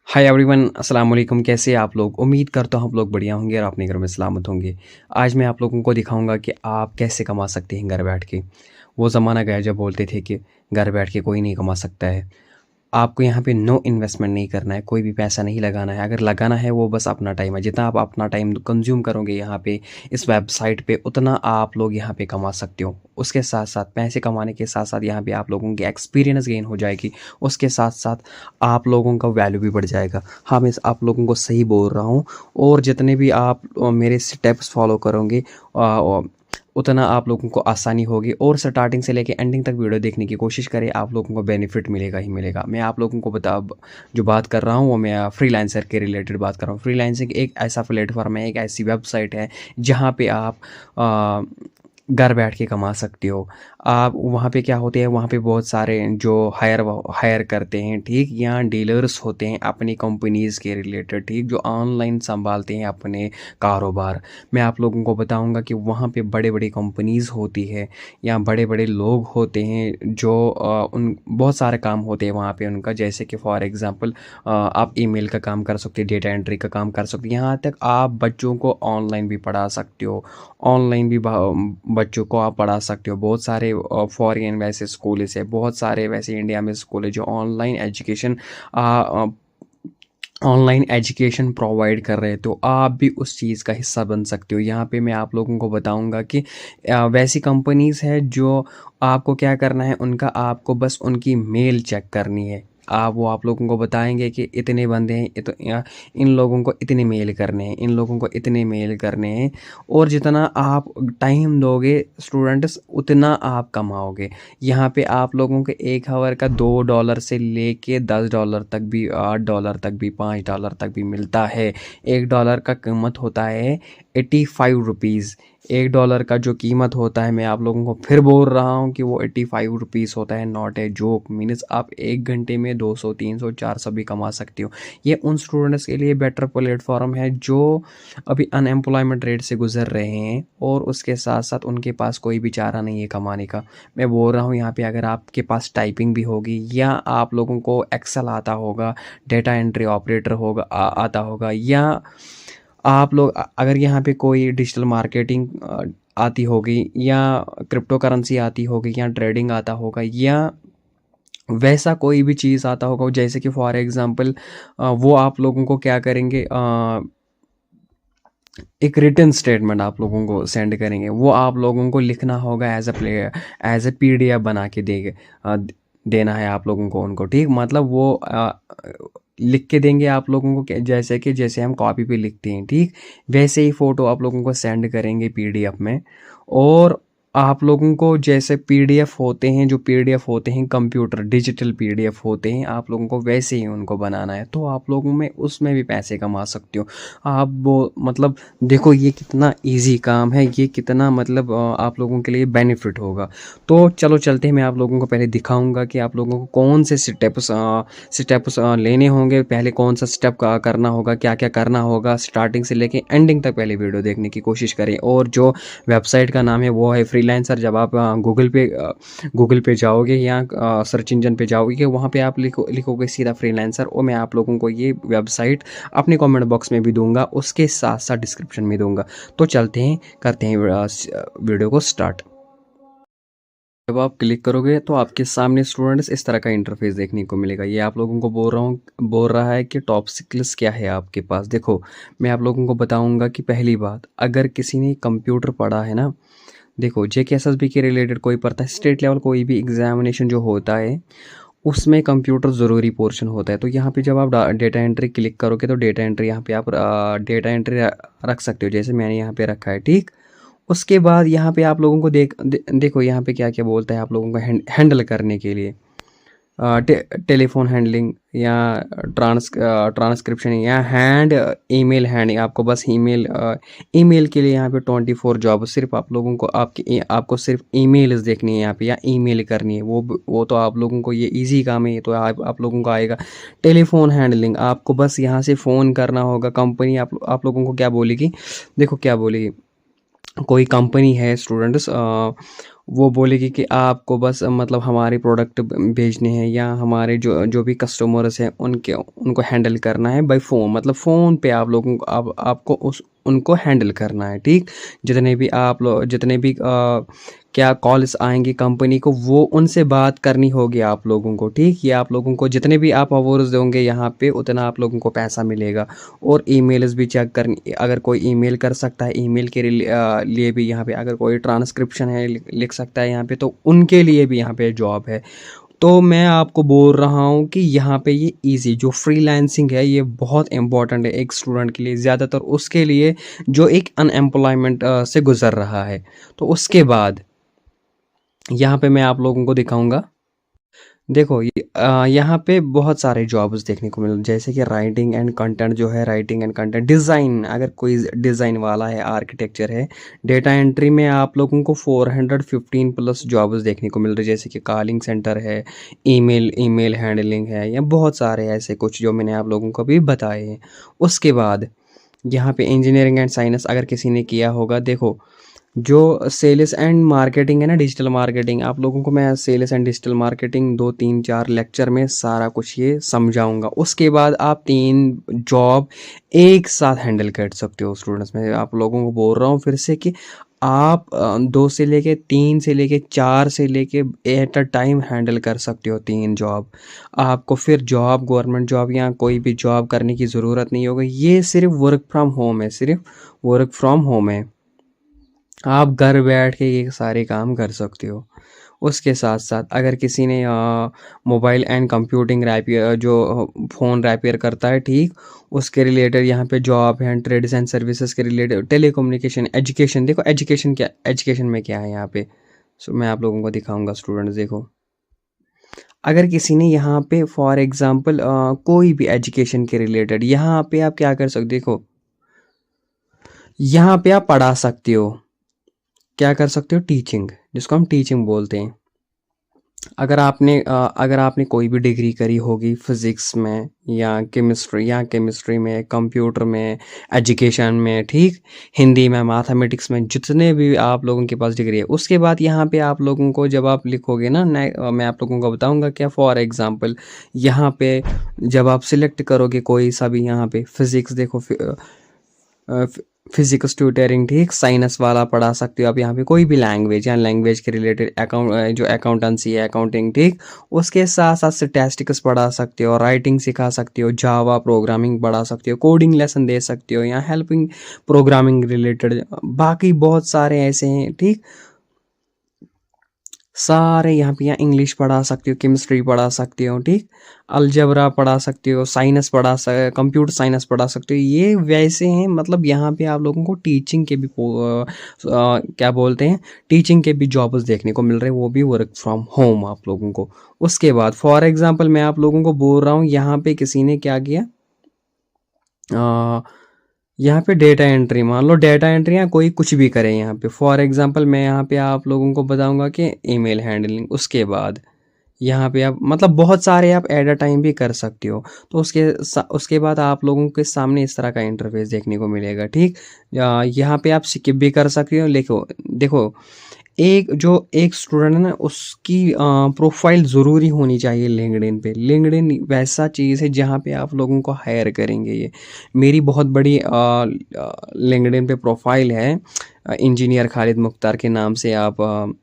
Hi everyone, अस्सलाम वालेकुम। कैसे हैं आप लोग? उम्मीद करता हूँ आप लोग बढ़िया होंगे और अपने घर में सलामत होंगे। आज मैं आप लोगों को दिखाऊंगा कि आप कैसे कमा सकते हैं घर बैठ के। वो ज़माना गया जब बोलते थे कि घर बैठ के कोई नहीं कमा सकता है। आपको यहाँ पे नो इन्वेस्टमेंट नहीं करना है, कोई भी पैसा नहीं लगाना है। अगर लगाना है वो बस अपना टाइम है। जितना आप अपना टाइम कंज्यूम करोगे यहाँ पे इस वेबसाइट पे, उतना आप लोग यहाँ पे कमा सकते हो। उसके साथ साथ पैसे कमाने के साथ साथ यहाँ पे आप लोगों की एक्सपीरियंस गेन हो जाएगी। उसके साथ साथ आप लोगों का वैल्यू भी बढ़ जाएगा। हाँ, मैं आप लोगों को सही बोल रहा हूँ। और जितने भी आप मेरे स्टेप्स फॉलो करोगे उतना आप लोगों को आसानी होगी। और स्टार्टिंग से लेके एंडिंग तक वीडियो देखने की कोशिश करें, आप लोगों को बेनिफिट मिलेगा ही मिलेगा। मैं आप लोगों को जो बात कर रहा हूँ वो मैं फ्रीलांसर के रिलेटेड बात कर रहा हूँ। फ्रीलांसिंग एक ऐसा प्लेटफॉर्म है, एक ऐसी वेबसाइट है जहाँ पे आप घर बैठ के कमा सकते हो। आप वहाँ पे क्या होते हैं, वहाँ पे बहुत सारे जो हायर करते हैं, ठीक, यहाँ डीलर्स होते हैं अपनी कंपनीज़ के रिलेटेड, ठीक, जो ऑनलाइन संभालते हैं अपने कारोबार। मैं आप लोगों को बताऊंगा कि वहाँ पे बड़े बड़ी कंपनीज़ होती है या बड़े बड़े लोग होते हैं जो उन बहुत सारे काम होते हैं वहाँ पे उनका। जैसे कि फॉर एग्ज़ाम्पल आप ईमेल का काम कर सकते हो, डेटा एंट्री का काम कर सकते हो, यहाँ तक आप बच्चों को ऑनलाइन भी पढ़ा सकते हो। ऑनलाइन भी बच्चों को आप पढ़ा सकते हो। बहुत सारे फॉरेन वैसे स्कूल है, बहुत सारे वैसे इंडिया में स्कूल है जो ऑनलाइन एजुकेशन प्रोवाइड कर रहे हैं। तो आप भी उस चीज़ का हिस्सा बन सकते हो। यहाँ पे मैं आप लोगों को बताऊंगा कि वैसी कंपनीज़ है जो आपको क्या करना है, उनका आपको बस उनकी मेल चेक करनी है। वो आप लोगों को बताएंगे कि इतने बंदे हैं, या इन लोगों को इतने मेल करने हैं, इन लोगों को इतने मेल करने हैं। और जितना आप टाइम दोगे स्टूडेंट्स, उतना आप कमाओगे। यहाँ पे आप लोगों के 1 आवर का $2 से लेके $10 तक भी, $8 तक भी, $5 तक भी मिलता है। $1 का कीमत होता है 85 रुपीज़। $1 का जो कीमत होता है, मैं आप लोगों को फिर बोल रहा हूँ कि वो 85 रुपीज़ होता है। Not a joke. मीन्स आप 1 घंटे में 200, 300, 400 भी कमा सकते हो। ये उन स्टूडेंट्स के लिए बेटर प्लेटफॉर्म है जो अभी अनएम्प्लॉयमेंट रेट से गुजर रहे हैं और उसके साथ साथ उनके पास कोई भी चारा नहीं है कमाने का। मैं बोल रहा हूँ यहाँ पे अगर आपके पास टाइपिंग भी होगी या आप लोगों को एक्सेल आता होगा, डेटा एंट्री ऑपरेटर होगा, आता होगा, या आप लोग अगर यहाँ पे कोई डिजिटल मार्केटिंग आती होगी, या क्रिप्टो करेंसी आती होगी, या ट्रेडिंग आता होगा, या वैसा कोई भी चीज़ आता होगा, जैसे कि फॉर एग्जांपल वो आप लोगों को क्या करेंगे, एक रिटन स्टेटमेंट आप लोगों को सेंड करेंगे। वो आप लोगों को लिखना होगा एज ए पीडीएफ बना के देना है आप लोगों को उनको, ठीक। मतलब वो लिख के देंगे आप लोगों को, जैसे हम कॉपी पे लिखते हैं, ठीक, वैसे ही फ़ोटो आप लोगों को सेंड करेंगे पीडीएफ में। और आप लोगों को जैसे पीडीएफ होते हैं, जो पीडीएफ होते हैं कंप्यूटर डिजिटल पीडीएफ होते हैं, आप लोगों को वैसे ही उनको बनाना है। तो आप लोगों में उसमें भी पैसे कमा सकते हो आप। वो मतलब देखो ये कितना इजी काम है, ये कितना मतलब आप लोगों के लिए बेनिफिट होगा। तो चलो चलते हैं, मैं आप लोगों को पहले दिखाऊंगा कि आप लोगों को कौन से स्टेप्स लेने होंगे, पहले कौन सा स्टेप करना होगा, क्या क्या करना होगा। स्टार्टिंग से लेके एंडिंग तक पहले वीडियो देखने की कोशिश करें। और जो वेबसाइट का नाम है वो है फ्रीलांसर। जब आप गूगल पे जाओगे या सर्च इंजन पे जाओगे, कि वहाँ पे आप लिखोगे सीधा फ्रीलांसर, और मैं आप लोगों को ये वेबसाइट अपने कमेंट बॉक्स में भी दूंगा, उसके साथ साथ डिस्क्रिप्शन में दूंगा। तो चलते हैं, करते हैं वीडियो को स्टार्ट। जब आप क्लिक करोगे तो आपके सामने स्टूडेंट्स इस तरह का इंटरफेस देखने को मिलेगा। ये आप लोगों को बोल रहा है कि टॉप स्किल्स क्या है आपके पास। देखो, मैं आप लोगों को बताऊंगा कि पहली बात, अगर किसी ने कंप्यूटर पढ़ा है ना, देखो जेकेएसएसबी के रिलेटेड कोई पढ़ता है, स्टेट लेवल कोई भी एग्जामिनेशन जो होता है उसमें कंप्यूटर ज़रूरी पोर्शन होता है। तो यहाँ पे जब आप डेटा एंट्री क्लिक करोगे तो डेटा एंट्री यहाँ पे आप डेटा एंट्री रख सकते हो, जैसे मैंने यहाँ पे रखा है, ठीक। उसके बाद यहाँ पे आप लोगों को देखो यहाँ पे क्या क्या बोलता है आप लोगों को हैंडल करने के लिए। टेलीफोन हैंडलिंग, या ट्रांसक्रिप्शन, या ईमेल हैंडलिंग। आपको बस ईमेल के लिए यहाँ पे 24 जॉब, सिर्फ आप लोगों को आपको सिर्फ ईमेल्स देखनी है यहाँ पे, या ईमेल करनी है। वो तो आप लोगों को ये इजी काम है, ये तो आप लोगों को आएगा। टेलीफोन हैंडलिंग, आपको बस यहाँ से फ़ोन करना होगा। कंपनी आप लोगों को क्या बोलेगी, देखो क्या बोलेगी, कोई कंपनी है स्टूडेंट्स, वो बोलेगी कि आपको बस मतलब हमारे प्रोडक्ट भेजने हैं, या हमारे जो जो भी कस्टमर्स हैं उनके उनको हैंडल करना है बाय फ़ोन, मतलब फ़ोन पे आप लोगों को आपको उस उनको हैंडल करना है, ठीक। जितने भी आप लोग जितने भी क्या कॉल्स आएंगी कंपनी को, वो उनसे बात करनी होगी आप लोगों को, ठीक। ये आप लोगों को जितने भी आप आवर्स दोगे यहाँ पे उतना आप लोगों को पैसा मिलेगा। और ईमेल्स भी चेक करनी, अगर कोई ईमेल कर सकता है ईमेल के लिए भी यहाँ पे, अगर कोई ट्रांसक्रिप्शन है लिख सकता है यहाँ पे, तो उनके लिए भी यहाँ पे जॉब है। तो मैं आपको बोल रहा हूँ कि यहाँ पे ये इजी जो फ्रीलांसिंग है ये बहुत इंपॉर्टेंट है एक स्टूडेंट के लिए, ज़्यादातर उसके लिए जो एक अनएम्प्लॉयमेंट से गुज़र रहा है। तो उसके बाद यहाँ पे मैं आप लोगों को दिखाऊंगा। देखो यहाँ पे बहुत सारे जॉब्स देखने को मिल, जैसे कि राइटिंग एंड कंटेंट जो है, राइटिंग एंड कंटेंट डिज़ाइन, अगर कोई डिज़ाइन वाला है, आर्किटेक्चर है, डेटा एंट्री में आप लोगों को 415 प्लस जॉब्स देखने को मिल रहे, जैसे कि कॉलिंग सेंटर है, ईमेल ईमेल हैंडलिंग है, या बहुत सारे ऐसे कुछ जो मैंने आप लोगों को भी बताए हैं। उसके बाद यहाँ पे इंजीनियरिंग एंड साइंस अगर किसी ने किया होगा, देखो जो सेल्स एंड मार्केटिंग है ना, डिजिटल मार्केटिंग, आप लोगों को मैं sales and digital marketing 2 3 4 lecture में सारा कुछ ये समझाऊंगा। उसके बाद आप 3 जॉब एक साथ हैंडल कर सकते हो स्टूडेंट्स। मैं आप लोगों को बोल रहा हूँ फिर से कि आप 2 से लेके 3 से लेके 4 से लेके एट अ टाइम हैंडल कर सकते हो 3 जॉब। आपको फिर जॉब, गवर्नमेंट जॉब या कोई भी जॉब करने की ज़रूरत नहीं होगी, ये सिर्फ वर्क फ्रॉम होम है, सिर्फ वर्क फ्रॉम होम है। आप घर बैठ के ये सारे काम कर सकते हो। उसके साथ साथ अगर किसी ने मोबाइल एंड कंप्यूटिंग रैपियर जो फ़ोन रैपियर करता है, ठीक, उसके रिलेटेड यहाँ पे जॉब है। ट्रेड्स एंड सर्विसेज के रिलेटेड, टेलीकम्युनिकेशन, एजुकेशन, देखो एजुकेशन क्या, एजुकेशन में क्या है यहाँ पे, सो मैं आप लोगों को दिखाऊंगा स्टूडेंट्स। देखो अगर किसी ने यहाँ पे फॉर एग्जांपल कोई भी एजुकेशन के रिलेटेड यहाँ पे आप क्या कर सकते, देखो यहाँ पे आप पढ़ा सकते हो, क्या कर सकते हो, टीचिंग, जिसको हम टीचिंग बोलते हैं। अगर आपने कोई भी डिग्री करी होगी फिज़िक्स में या केमिस्ट्री में, कंप्यूटर में, एजुकेशन में, ठीक, हिंदी में, मैथमेटिक्स में, जितने भी आप लोगों के पास डिग्री है, उसके बाद यहाँ पे आप लोगों को जब आप लिखोगे ना, मैं आप लोगों को बताऊंगा क्या, फॉर एग्जांपल यहाँ पे जब आप सिलेक्ट करोगे कोई सा भी, यहाँ पे फिज़िक्स देखो, फिजिक्स ट्यूटरिंग, ठीक, साइंस वाला पढ़ा सकते हो आप यहाँ पे, कोई भी लैंग्वेज या लैंग्वेज के रिलेटेड, अकाउंट जो अकाउंटेंसी है, अकाउंटिंग, ठीक। उसके साथ साथ स्टैटिस्टिक्स पढ़ा सकते हो, राइटिंग सिखा सकते हो, जावा प्रोग्रामिंग पढ़ा सकते हो, कोडिंग लेसन दे सकते हो, या हेल्पिंग प्रोग्रामिंग रिलेटेड, बाकी बहुत सारे ऐसे हैं, ठीक। सारे यहाँ पे, यहाँ इंग्लिश पढ़ा सकते हो, केमिस्ट्री पढ़ा सकते हो, ठीक, अलजेब्रा पढ़ा सकते हो, साइंस कंप्यूटर साइंस पढ़ा सकते हो। ये वैसे हैं, मतलब यहाँ पे आप लोगों को टीचिंग के भी क्या बोलते हैं, टीचिंग के भी जॉब्स देखने को मिल रहे हैं, वो भी वर्क फ्रॉम होम आप लोगों को। उसके बाद फॉर एग्जांपल मैं आप लोगों को बोल रहा हूँ, यहाँ पे किसी ने क्या किया, यहाँ पे डेटा एंट्री, मान लो डेटा एंट्री या कोई कुछ भी करे यहाँ पे, फॉर एग्जांपल मैं यहाँ पे आप लोगों को बताऊंगा कि ईमेल हैंडलिंग। उसके बाद यहाँ पे आप मतलब बहुत सारे आप एट अ टाइम भी कर सकते हो। तो उसके बाद आप लोगों के सामने इस तरह का इंटरफेस देखने को मिलेगा, ठीक। यहाँ पे आप स्किप भी कर सकते हो। देखो एक स्टूडेंट है ना, उसकी प्रोफाइल ज़रूरी होनी चाहिए लिंक्डइन पे। लिंक्डइन वैसा चीज़ है जहाँ पे आप लोगों को हायर करेंगे। ये मेरी बहुत बड़ी लिंक्डइन पे प्रोफाइल है, इंजीनियर खालिद मुख्तार के नाम से आप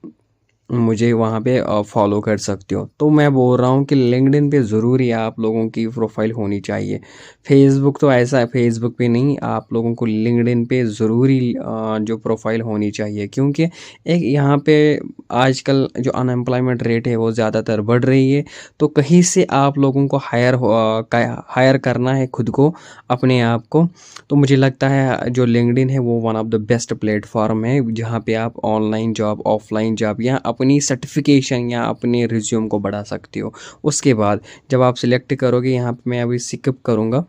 मुझे वहाँ पे फॉलो कर सकते हो। तो मैं बोल रहा हूँ कि लिंक्डइन पे ज़रूरी आप लोगों की प्रोफाइल होनी चाहिए। फेसबुक तो ऐसा है, फेसबुक पे नहीं, आप लोगों को लिंक्डइन पे ज़रूरी जो प्रोफाइल होनी चाहिए, क्योंकि एक यहाँ पे आजकल जो अनएम्प्लॉयमेंट रेट है वो ज़्यादातर बढ़ रही है। तो कहीं से आप लोगों को हायर करना है खुद को, अपने आप को। तो मुझे लगता है जो लिंक्डइन है वो one of the best platform है, जहाँ पे आप ऑनलाइन जॉब, ऑफलाइन जॉब, या अपनी सर्टिफिकेशन या अपने रिज्यूम को बढ़ा सकते हो। उसके बाद जब आप सिलेक्ट करोगे, यहाँ पे मैं अभी स्किप करूँगा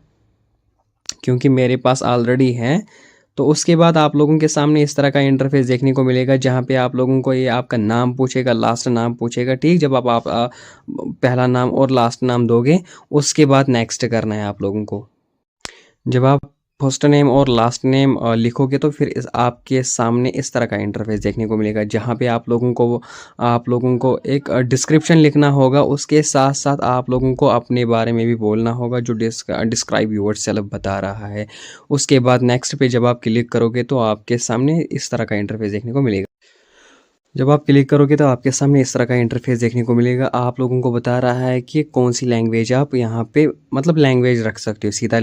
क्योंकि मेरे पास ऑलरेडी है। तो उसके बाद आप लोगों के सामने इस तरह का इंटरफेस देखने को मिलेगा, जहाँ पे आप लोगों को ये आपका नाम पूछेगा, लास्ट नाम पूछेगा, ठीक। जब आप पहला नाम और लास्ट नाम दोगे, उसके बाद नेक्स्ट करना है आप लोगों को। जब आप फर्स्ट नेम और लास्ट नेम लिखोगे तो फिर आपके सामने इस तरह का इंटरफेस देखने को मिलेगा, जहाँ पे आप लोगों को एक डिस्क्रिप्शन लिखना होगा। उसके साथ साथ आप लोगों को अपने बारे में भी बोलना होगा, जो डिस्क्राइब योरसेल्फ बता रहा है। उसके बाद नेक्स्ट पे जब आप क्लिक करोगे तो आपके सामने इस तरह का इंटरफेस देखने को मिलेगा। जब आप क्लिक करोगे तो आपके सामने इस तरह का इंटरफेस देखने को मिलेगा। आप लोगों को बता रहा है कि कौन सी लैंग्वेज आप यहाँ पे मतलब लैंग्वेज रख सकते हो। सीधा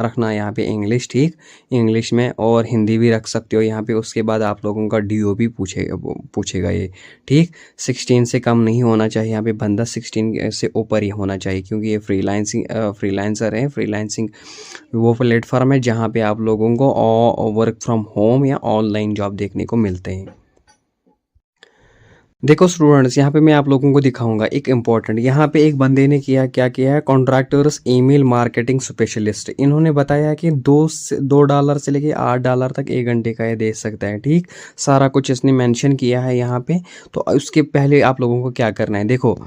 रखना यहाँ पे इंग्लिश, ठीक, इंग्लिश में, और हिंदी भी रख सकते हो यहाँ पे। उसके बाद आप लोगों का डीओ भी पूछेगा ये, ठीक। 16 से कम नहीं होना चाहिए यहाँ पे, बंदा 16 से ऊपर ही होना चाहिए, क्योंकि ये फ्रीलांसर है। फ्रीलांसिंग वो प्लेटफॉर्म है जहाँ पे आप लोगों को वर्क फ्रॉम होम या ऑनलाइन जॉब देखने को मिलते हैं। देखो स्टूडेंट्स, यहाँ पे मैं आप लोगों को दिखाऊंगा एक इम्पॉर्टेंट। यहाँ पे एक बंदे ने क्या किया है, कॉन्ट्रैक्टर्स ईमेल मार्केटिंग स्पेशलिस्ट। इन्होंने बताया कि $2 से लेके $8 तक 1 घंटे का ये दे सकता है, ठीक। सारा कुछ इसने मेंशन किया है यहाँ पे। तो उसके पहले आप लोगों को क्या करना है, देखो,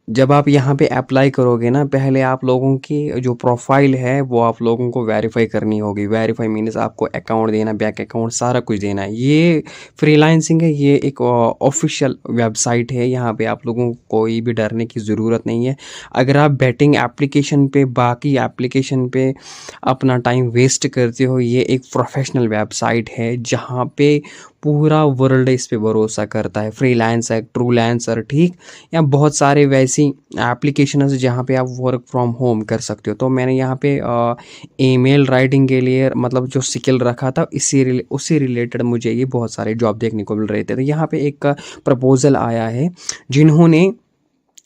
जब आप यहाँ पे अप्लाई करोगे ना, पहले आप लोगों की जो प्रोफाइल है वो आप लोगों को वेरीफाई करनी होगी। वेरीफाई मीन्स आपको अकाउंट देना, बैंक अकाउंट, सारा कुछ देना है। ये फ्रीलांसिंग है, ये एक ऑफिशियल वेबसाइट है। यहाँ पे आप लोगों को कोई भी डरने की ज़रूरत नहीं है। अगर आप बैटिंग एप्लीकेशन पे, बाकी एप्लीकेशन पे अपना टाइम वेस्ट करते हो, ये एक प्रोफेशनल वेबसाइट है जहाँ पे पूरा वर्ल्ड इस पे भरोसा करता है। फ्रीलांसर, ट्रूलांसर, ठीक, या बहुत सारे वैसी एप्लीकेशन है जहाँ पे आप वर्क फ्रॉम होम कर सकते हो। तो मैंने यहाँ पे ईमेल राइटिंग के लिए मतलब जो स्किल रखा था, उसी रिलेटेड मुझे ये बहुत सारे जॉब देखने को मिल रहे थे। तो यहाँ पे एक प्रपोजल आया है जिन्होंने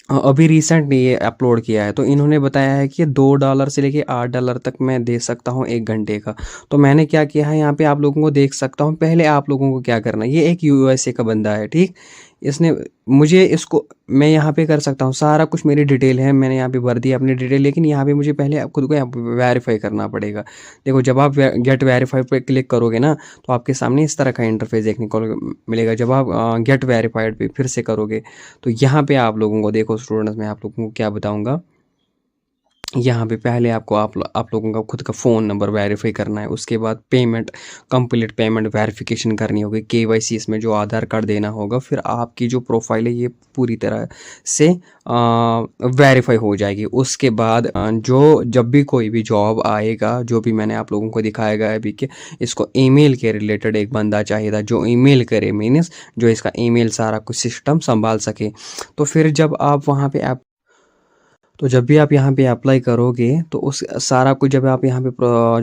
अभी रिसेंट में ये अपलोड किया है। तो इन्होंने बताया है कि $2 से लेके $8 तक मैं दे सकता हूँ 1 घंटे का। तो मैंने क्या किया है, यहाँ पे आप लोगों को देख सकता हूँ। पहले आप लोगों को क्या करना है, ये एक यूएसए का बंदा है, ठीक। इसने मुझे इसको मैं यहाँ पे कर सकता हूँ, सारा कुछ मेरी डिटेल है, मैंने यहाँ पे भर दिया अपनी डिटेल। लेकिन यहाँ पे मुझे पहले खुद को वेरीफाई करना पड़ेगा। देखो, जब आप गेट वेरीफाई पे क्लिक करोगे ना, तो आपके सामने इस तरह का इंटरफेस देखने को मिलेगा। जब आप गेट वेरीफाइड पे फिर से करोगे तो यहाँ पे आप लोगों को, देखो स्टूडेंट्स, मैं आप लोगों को क्या बताऊँगा। यहाँ पे पहले आप लोगों का खुद का फ़ोन नंबर वेरीफाई करना है। उसके बाद पेमेंट, कंप्लीट पेमेंट वेरिफिकेशन करनी होगी। केवाईसी इसमें जो आधार कार्ड देना होगा। फिर आपकी जो प्रोफाइल है ये पूरी तरह से वेरीफाई हो जाएगी। उसके बाद जब भी कोई भी जॉब आएगा, जो भी मैंने आप लोगों को दिखाएगा अभी कि इसको ईमेल के रिलेटेड एक बंदा चाहिए था जो ईमेल करे, मीन्स जो इसका ईमेल सारा कुछ सिस्टम संभाल सके। तो फिर जब आप वहाँ पे तो जब भी आप यहाँ पे अप्लाई करोगे तो उस सारा कुछ, जब आप यहाँ पे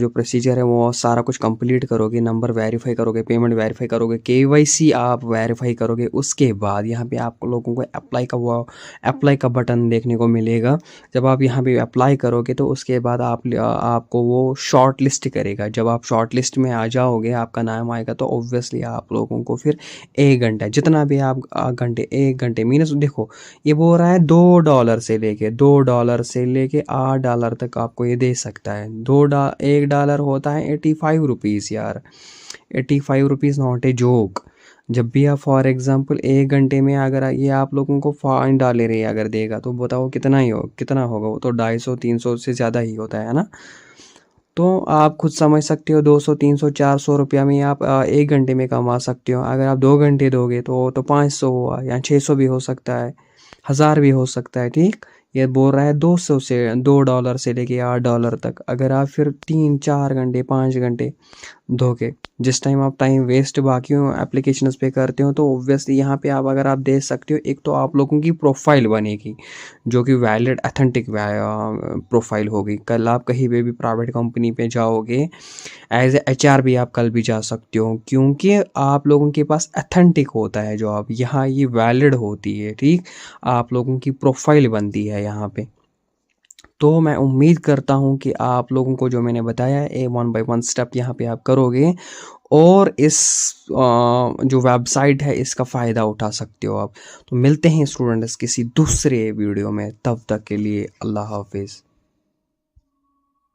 जो प्रोसीजर है वो सारा कुछ कंप्लीट करोगे, नंबर वेरीफाई करोगे, पेमेंट वेरीफाई करोगे, केवाईसी आप वेरीफाई करोगे, उसके बाद यहाँ पे आप लोगों को अप्लाई का बटन देखने को मिलेगा। जब आप यहाँ पे अप्लाई करोगे तो उसके बाद आपको वो शॉर्ट लिस्ट करेगा। जब आप शॉर्ट लिस्ट में आ जाओगे, आपका नाम आएगा, तो ऑब्वियसली आप लोगों को फिर 1 घंटा, जितना भी आप घंटे, 1 घंटे मीनस, देखो ये बोल रहा है $2 से लेके $8 तक आपको ये दे सकता है। $1 होता है 85 रुपीज़ यार। 85 रुपीज़ नॉट ए जोक। जब भी आप फॉर एग्जांपल 1 घंटे में अगर ये आप लोगों को $5 ही अगर देगा तो बताओ कितना होगा। वो तो 250-300 से ज़्यादा ही होता है ना। तो आप खुद समझ सकते हो, 200-300-400 रुपया में आप 1 घंटे में कमा सकते हो। अगर आप 2 घंटे दोगे तो 500 हुआ, या 600 भी हो सकता है, 1000 भी हो सकता है, ठीक। ये बोल रहा है $2 से लेके $8 तक। अगर आप फिर 3-4 घंटे 5 घंटे धोखे, जिस टाइम आप टाइम वेस्ट बाकी एप्लीकेशंस पे करते हो, तो ऑब्वियसली यहाँ पे अगर आप दे सकते हो, एक तो आप लोगों की प्रोफाइल बनेगी जो कि वैलिड अथेंटिक प्रोफाइल होगी। कल आप कहीं पे भी प्राइवेट कंपनी पे जाओगे एज ए HR भी आप कल भी जा सकते हो, क्योंकि आप लोगों के पास अथेंटिक होता है जो आप यहाँ, ये वैलिड होती है, ठीक। आप लोगों की प्रोफाइल बनती है यहाँ पे। तो मैं उम्मीद करता हूँ कि आप लोगों को जो मैंने बताया है, 1 बाय 1 स्टेप यहाँ पे आप करोगे और इस जो वेबसाइट है इसका फ़ायदा उठा सकते हो आप। तो मिलते हैं स्टूडेंट्स किसी दूसरे वीडियो में, तब तक के लिए अल्लाह हाफिज़।